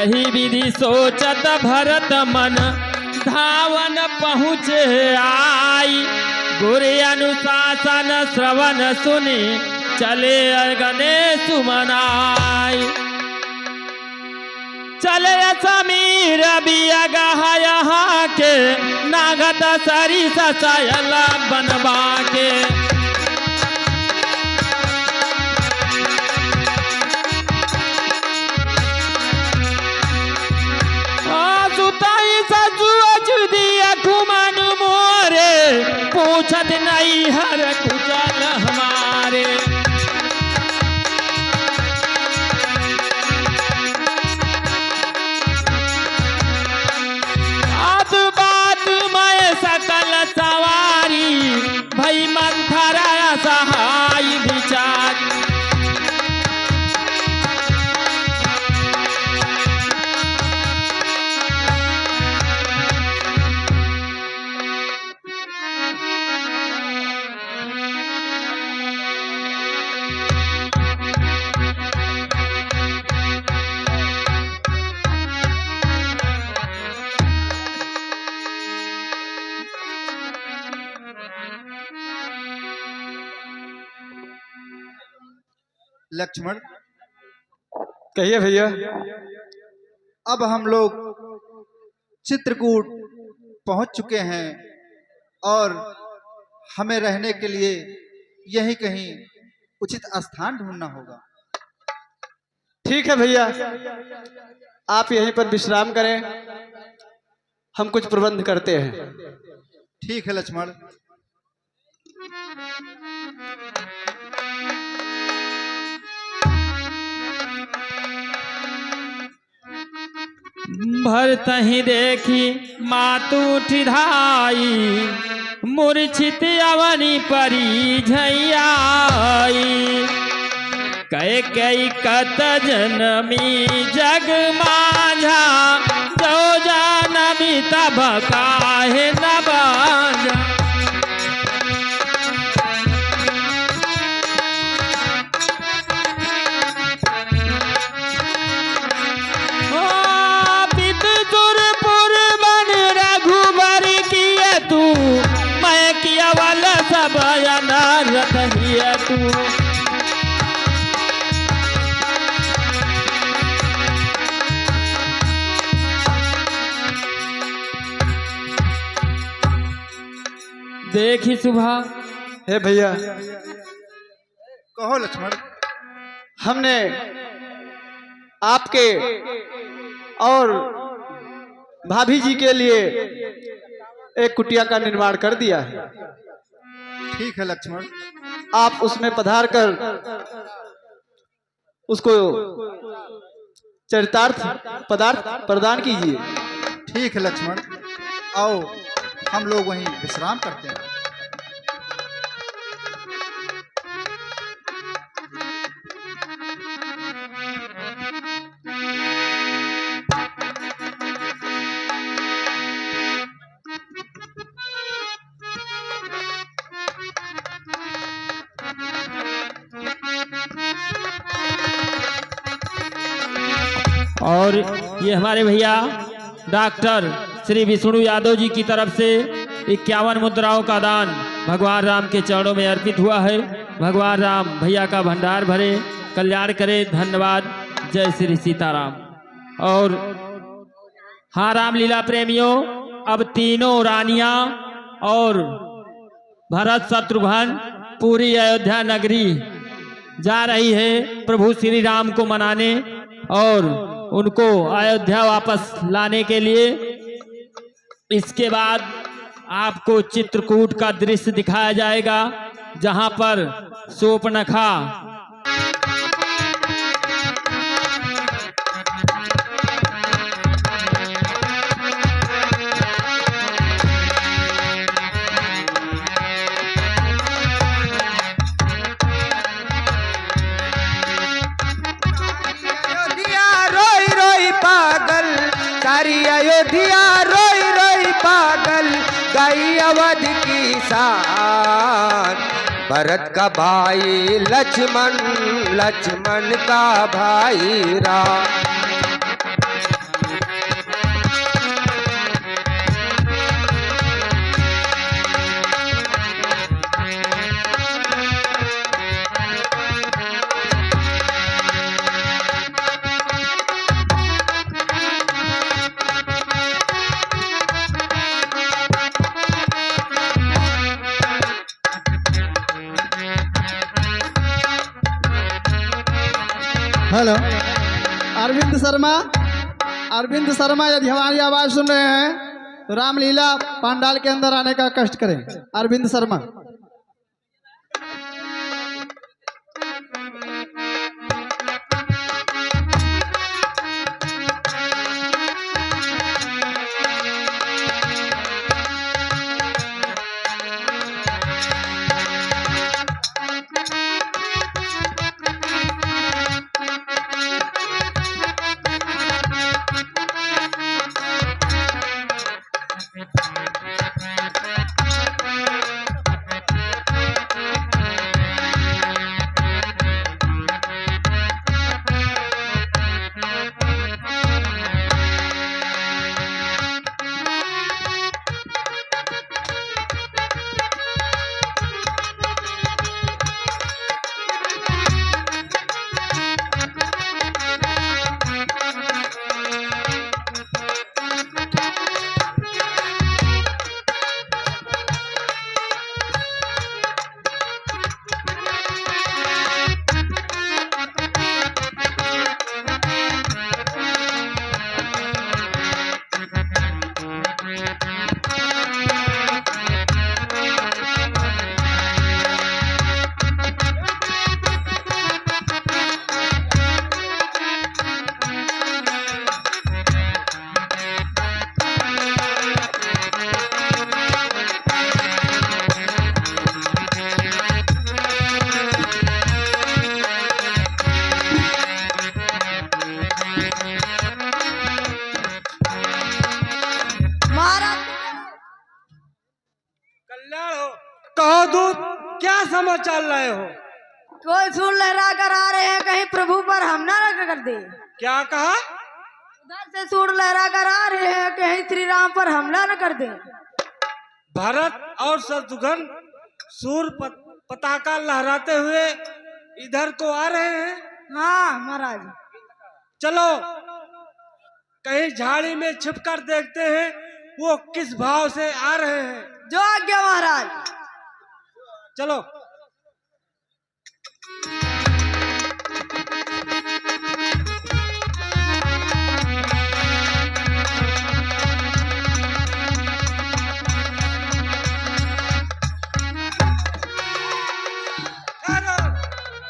यही विधि सोचत भरत मन धावन पहुँचे आई। गुरु अनुशासन श्रवण सुनि चले अगने सुमनाई। चले समीर बियगह यहाँ के नागत सरी सयल बनवा के। पूछत नहीं हर कुशल हमारे। आत बात मैं सकल सवारी भई मंथरा सहाय विचार। लक्ष्मण, कहिए भैया। अब हम लोग चित्रकूट पहुंच चुके हैं और हमें रहने के लिए यहीं कहीं उचित स्थान ढूंढना होगा। ठीक है भैया, आप यहीं पर विश्राम करें, हम कुछ प्रबंध करते हैं। ठीक है लक्ष्मण। भरत ही देखी मातु ठिधाई मूर्छित अवनी परी झैयाई। कई कई कत जनमी जग माझा जो जनमी तब काहे न बाजा। तू देखी सुबह। हे भैया, कहो लक्ष्मण। हमने आपके और भाभी जी के लिए एक कुटिया का निर्माण कर दिया है। ठीक है लक्ष्मण। आप उसमें पधार कर उसको चरितार्थ पदार्थ प्रदान कीजिए। ठीक है लक्ष्मण, आओ हम लोग वहीं विश्राम करते हैं। और ये हमारे भैया डॉक्टर श्री विष्णु यादव जी की तरफ से 51 मुद्राओं का दान भगवान राम के चरणों में अर्पित हुआ है। भगवान राम भैया का भंडार भरे, कल्याण करे। धन्यवाद। जय श्री सीताराम। और हाँ रामलीला प्रेमियों, अब तीनों रानियां और भरत शत्रुघ्न पूरी अयोध्या नगरी जा रही है प्रभु श्री राम को मनाने और उनको अयोध्या वापस लाने के लिए। इसके बाद आपको चित्रकूट का दृश्य दिखाया जाएगा, जहां पर शूर्पणखा सारी अयोध्या रोई रोई पागल गई अवध की शान। भरत का भाई लक्ष्मण, लक्ष्मण का भाई राम। हेलो। अरविंद शर्मा, अरविंद शर्मा यदि हमारी आवाज सुन रहे हैं तो रामलीला पंडाल के अंदर आने का कष्ट करें। अरविंद शर्मा। कल्याण हो। कहो दूत, क्या समाचार लाए हो? कोई सूर लहरा कर आ रहे हैं, कहीं प्रभु पर हमला न कर दे। क्या कहा? उधर से सूर लहरा कर आ रहे हैं, कहीं श्री राम पर हमला न कर दे। भरत और शत्रुघ्न सूर पताका लहराते हुए इधर को आ रहे हैं। हाँ महाराज। चलो कहीं झाड़ी में छिपकर देखते हैं वो किस भाव से आ रहे हैं। जो आज्ञा महाराज। चलो।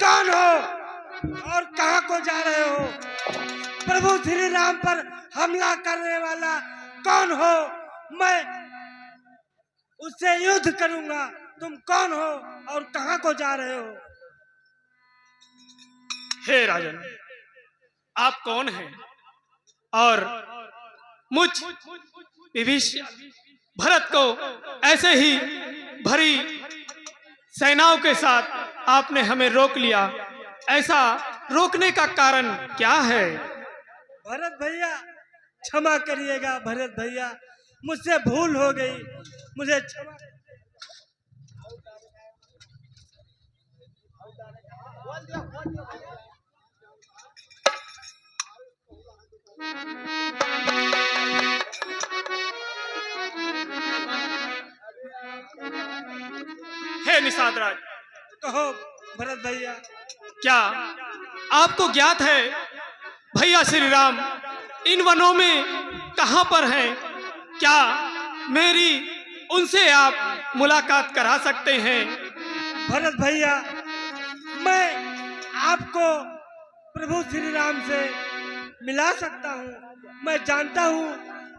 कौन हो और कहां को जा रहे हो? प्रभु श्री राम पर हमला करने वाला कौन हो? मैं उससे युद्ध करूंगा। तुम कौन हो और कहां को जा रहे हो? हे राजन, आप कौन हैं? और मुझ विभीषण भरत को ऐसे ही भरी सेनाओं के साथ आपने हमें रोक लिया, ऐसा रोकने का कारण क्या है? भरत भैया क्षमा करिएगा। भरत भैया मुझसे भूल हो गई, मुझे क्षमा। हे निषाद राज, कहो भरत भैया। क्या आपको ज्ञात है भैया श्री राम इन वनों में कहां पर हैं? क्या मेरी उनसे आप मुलाकात करा सकते हैं? भरत भैया, मैं आपको प्रभु श्री राम से मिला सकता हूँ। मैं जानता हूँ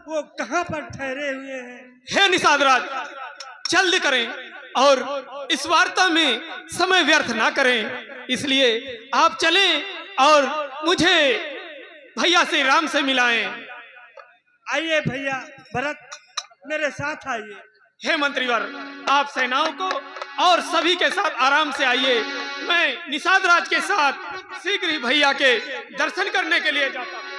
वो कहाँ पर ठहरे हुए हैं। हे निषाद राज, जल्द करें और इस वार्ता में समय व्यर्थ ना करें। इसलिए आप चलें और मुझे भैया श्री राम से मिलाएं। आइए भैया भरत, मेरे साथ आइए। हे मंत्रीवर, आप सेनाओं को और सभी के साथ आराम से आइए। मैं निषाद राज के साथ शीघ्र ही भैया के दर्शन करने के लिए जाता हूँ।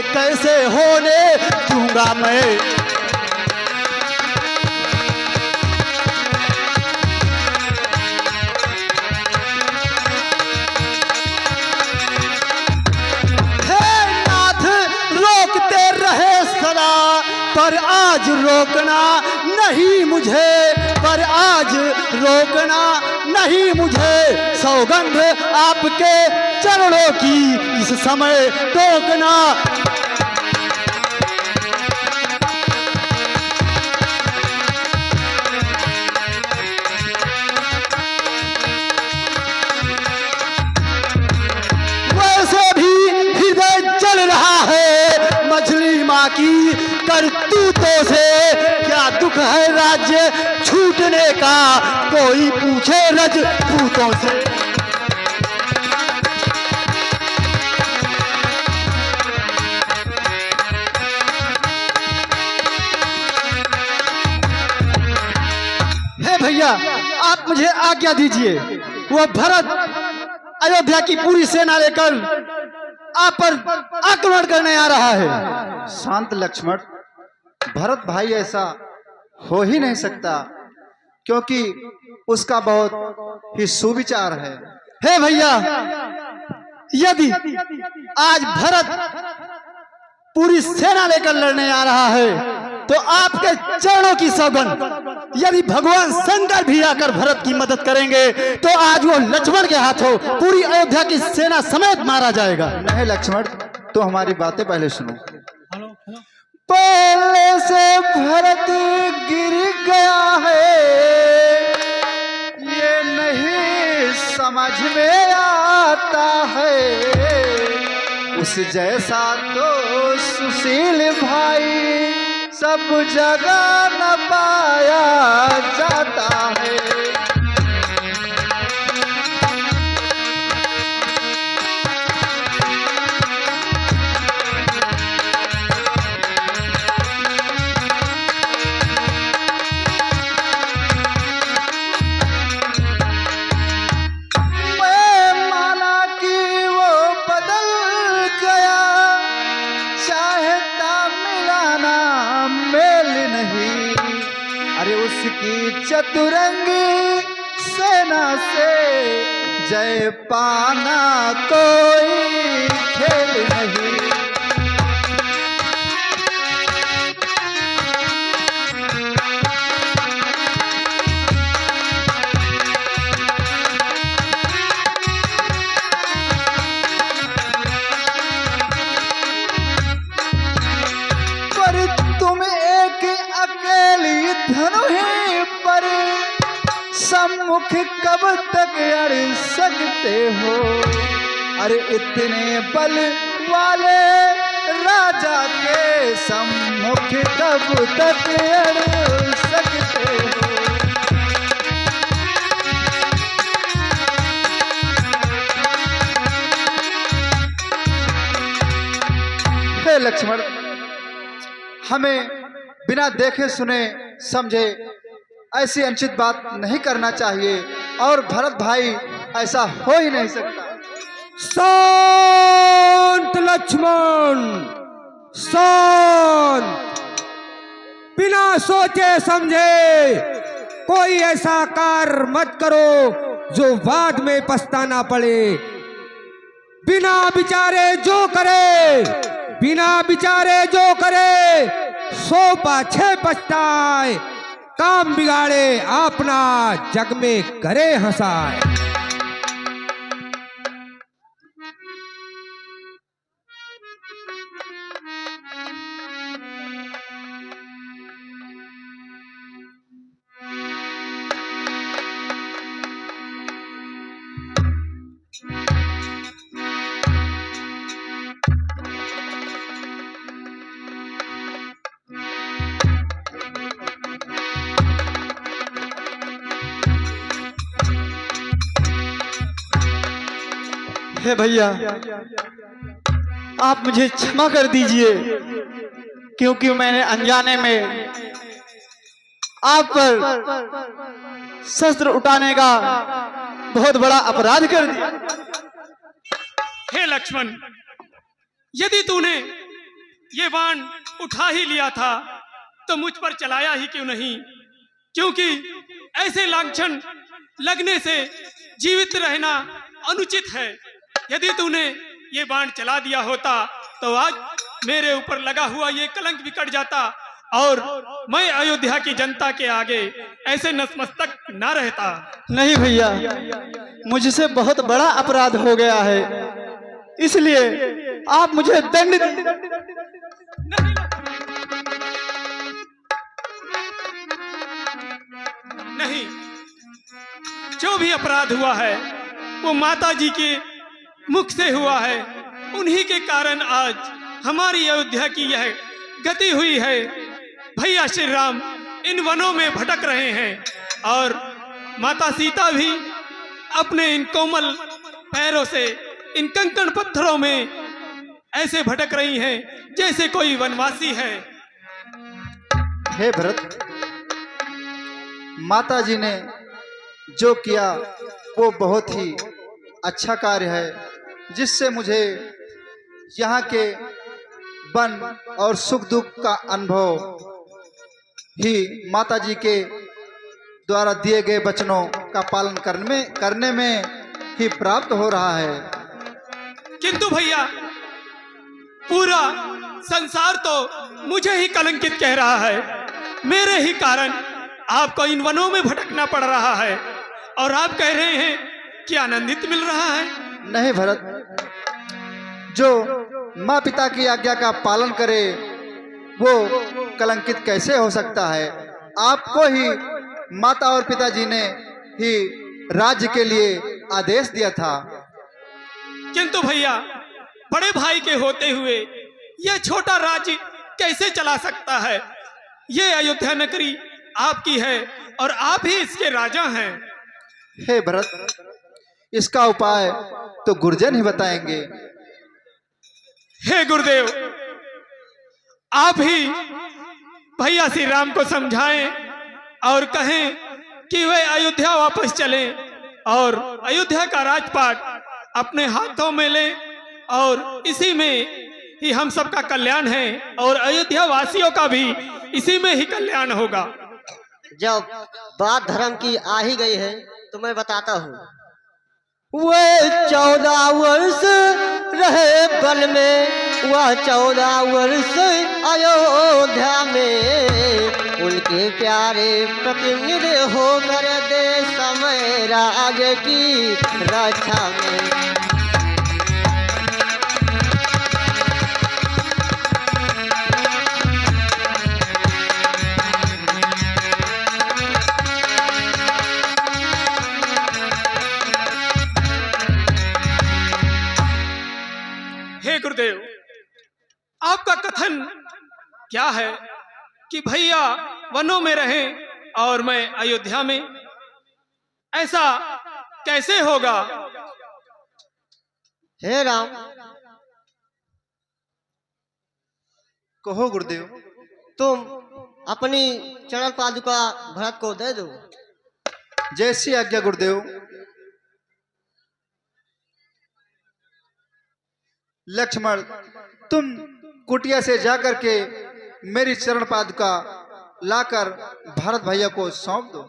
कैसे होने दूंगा मैं। पर आज रोकना नहीं मुझे, पर आज रोकना नहीं मुझे, सौगंध आपके चरणों की इस समय टोकना। वैसे भी हृदय जल रहा है मछली माँ की करतूतों से, क्या दुख है राज्य छूटने का, कोई पूछे रजपूतों से। हे भैया, आप मुझे आज्ञा दीजिए, वह भरत अयोध्या की पूरी सेना लेकर आप पर आक्रमण करने आ रहा है। शांत लक्ष्मण, भरत भाई ऐसा हो ही नहीं सकता, क्योंकि उसका बहुत ही सुविचार है। हे भैया, यदि आज भरत पूरी सेना लेकर लड़ने आ रहा है तो आपके चरणों की सौगंध, यदि भगवान शंकर भी आकर भरत की मदद करेंगे तो आज वो लक्ष्मण के हाथों पूरी अयोध्या की सेना समेत मारा जाएगा। नहीं लक्ष्मण, तो हमारी बातें पहले सुनो। पहले से भरत गिर गया है, ये नहीं समझ में आता है, उस जैसा तो सुशील भाई सब जगह न पाया जाता है। उसकी चतुरंगी सेना से जय पाना कोई खेल नहीं। पर तुम एक अकेली धनु ही पर सम्मुख कब तक अड़ सकते हो? अरे इतने बल वाले राजा के सम्मुख कब तक अड़ सकते हो? हे लक्ष्मण, हमें बिना देखे सुने समझे ऐसी अनुचित बात नहीं करना चाहिए, और भरत भाई ऐसा हो ही नहीं सकता। शांत लक्ष्मण, शांत। बिना सोचे समझे कोई ऐसा कार्य मत करो जो बाद में पछताना पड़े। बिना विचारे जो करे, बिना विचारे जो करे सो पाछे पछताए। काम बिगाड़े अपना जग में करे हंसाए। हे भैया, आप मुझे क्षमा कर दीजिए, क्योंकि मैंने अनजाने में आप पर शस्त्र उठाने का बहुत बड़ा अपराध कर दिया। हे लक्ष्मण, यदि तूने ये बाण उठा ही लिया था तो मुझ पर चलाया ही क्यों नहीं? क्योंकि ऐसे लांछन लगने से जीवित रहना अनुचित है। यदि तूने ये बाण चला दिया होता तो आज मेरे ऊपर लगा हुआ ये कलंक भी कट जाता और मैं अयोध्या की जनता के आगे ऐसे नतमस्तक ना रहता। नहीं भैया, मुझसे बहुत बड़ा अपराध हो गया है, इसलिए आप मुझे दंड नहीं, नहीं, जो भी अपराध हुआ है वो माता जी के मुख से हुआ है। उन्हीं के कारण आज हमारी अयोध्या की यह गति हुई है। भैया श्री राम इन वनों में भटक रहे हैं और माता सीता भी अपने इन कोमल पैरों से इन कंकण पत्थरों में ऐसे भटक रही हैं जैसे कोई वनवासी है। हे भरत, माता जी ने जो किया वो बहुत ही अच्छा कार्य है, जिससे मुझे यहाँ के वन और सुख दुख का अनुभव ही माता जी के द्वारा दिए गए वचनों का पालन करने में ही प्राप्त हो रहा है। किंतु भैया पूरा संसार तो मुझे ही कलंकित कह रहा है। मेरे ही कारण आपको इन वनों में भटकना पड़ रहा है और आप कह रहे हैं कि आनंदित मिल रहा है। नहीं भरत, जो माँ पिता की आज्ञा का पालन करे वो कलंकित कैसे हो सकता है? आपको ही माता और पिताजी ने ही राज्य के लिए आदेश दिया था। किंतु भैया बड़े भाई के होते हुए यह छोटा राज्य कैसे चला सकता है? ये अयोध्या नगरी आपकी है और आप ही इसके राजा हैं। हे भरत, इसका उपाय तो गुरुजन ही बताएंगे। हे गुरुदेव, आप ही भैया श्री राम को समझाएं और कहें कि वे अयोध्या वापस चलें और अयोध्या का राजपाट अपने हाथों में लें और इसी में ही हम सबका कल्याण है और अयोध्या वासियों का भी इसी में ही कल्याण होगा। जब बात धर्म की आ ही गई है तो मैं बताता हूँ। वह 14 वर्ष रहे बल में, वह 14 वर्ष अयोध्या में उनके प्यारे प्रतिनिधि होकर दे समय राज की रक्षा में। हे गुरुदेव, आपका कथन क्या है कि भैया वनों में रहें और मैं अयोध्या में? ऐसा कैसे होगा? हे राम, कहो गुरुदेव। तुम अपनी चरण पादुका भरत को दे दो। जैसी आज्ञा गुरुदेव। लक्ष्मण, तुम कुटिया से जाकर के मेरी चरण पादुका लाकर भरत भैया को सौंप दो।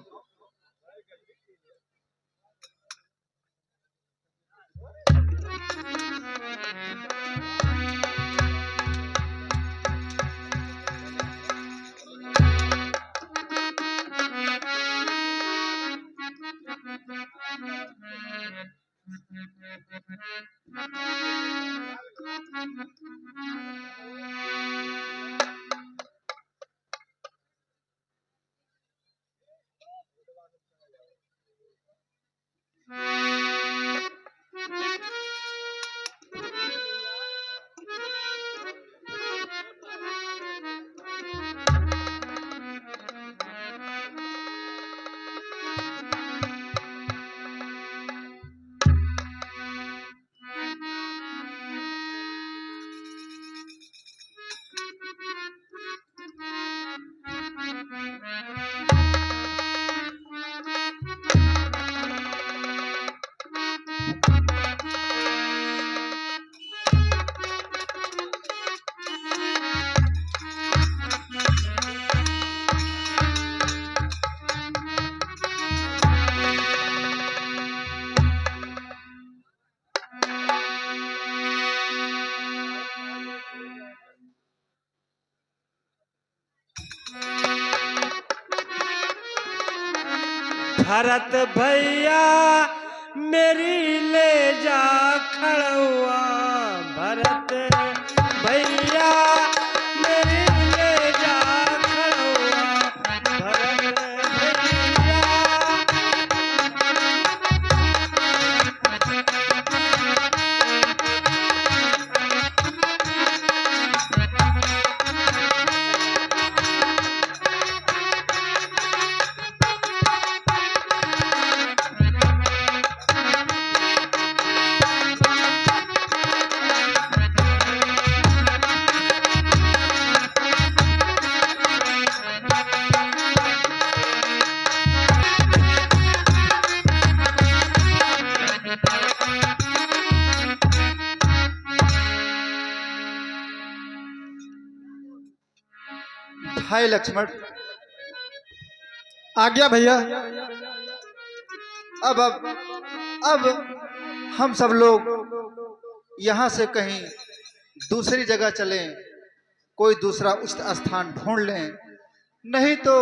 भरत भैया मेरी ले जा खड़ुआ, भरत भैया मेरी ले जा खड़ुआ, भरत भैया। भाई लक्ष्मण, आज्ञा भैया। अब हम सब लोग यहाँ से कहीं दूसरी जगह चलें, कोई दूसरा उचित स्थान ढूंढ लें, नहीं तो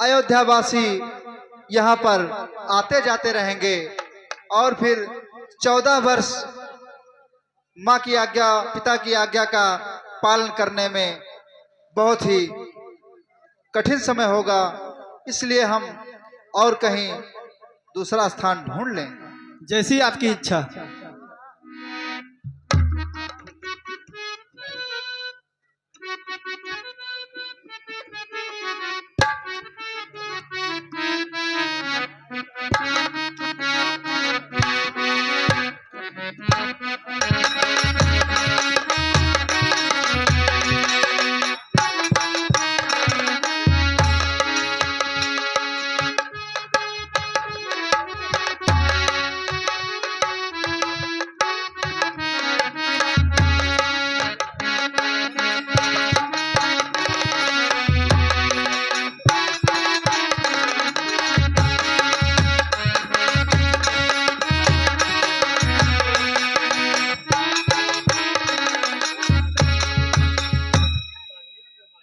अयोध्यावासी यहाँ पर आते जाते रहेंगे और फिर 14 वर्ष माँ की आज्ञा, पिता की आज्ञा का पालन करने में बहुत ही कठिन समय होगा। इसलिए हम और कहीं दूसरा स्थान ढूंढ लें। जैसी आपकी इच्छा।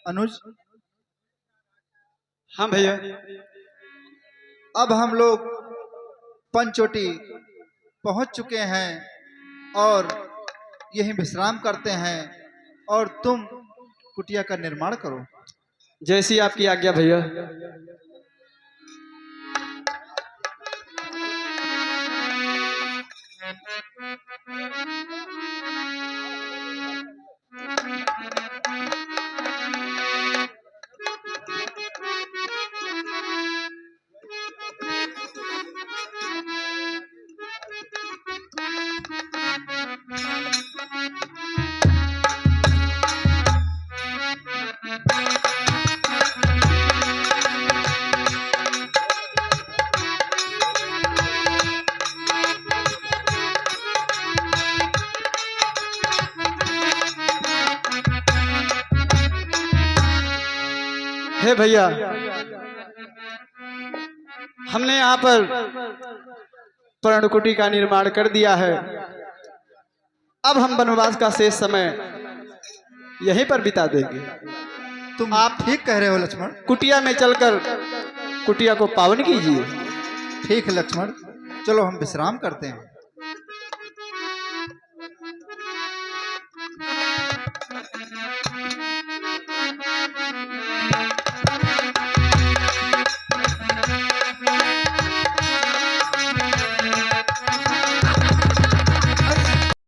अनुज, हाँ भैया। अब हम लोग पंचोटी पहुंच चुके हैं और यहीं विश्राम करते हैं और तुम कुटिया का निर्माण करो। जैसी आपकी आज्ञा भैया। हे भैया, हमने यहाँ पर पर्णकुटी का निर्माण कर दिया है। अब हम वनवास का शेष समय यहीं पर बिता देंगे। तुम आप ठीक कह रहे हो लक्ष्मण। कुटिया में चलकर कुटिया को पावन कीजिए। ठीक है लक्ष्मण, चलो हम विश्राम करते हैं।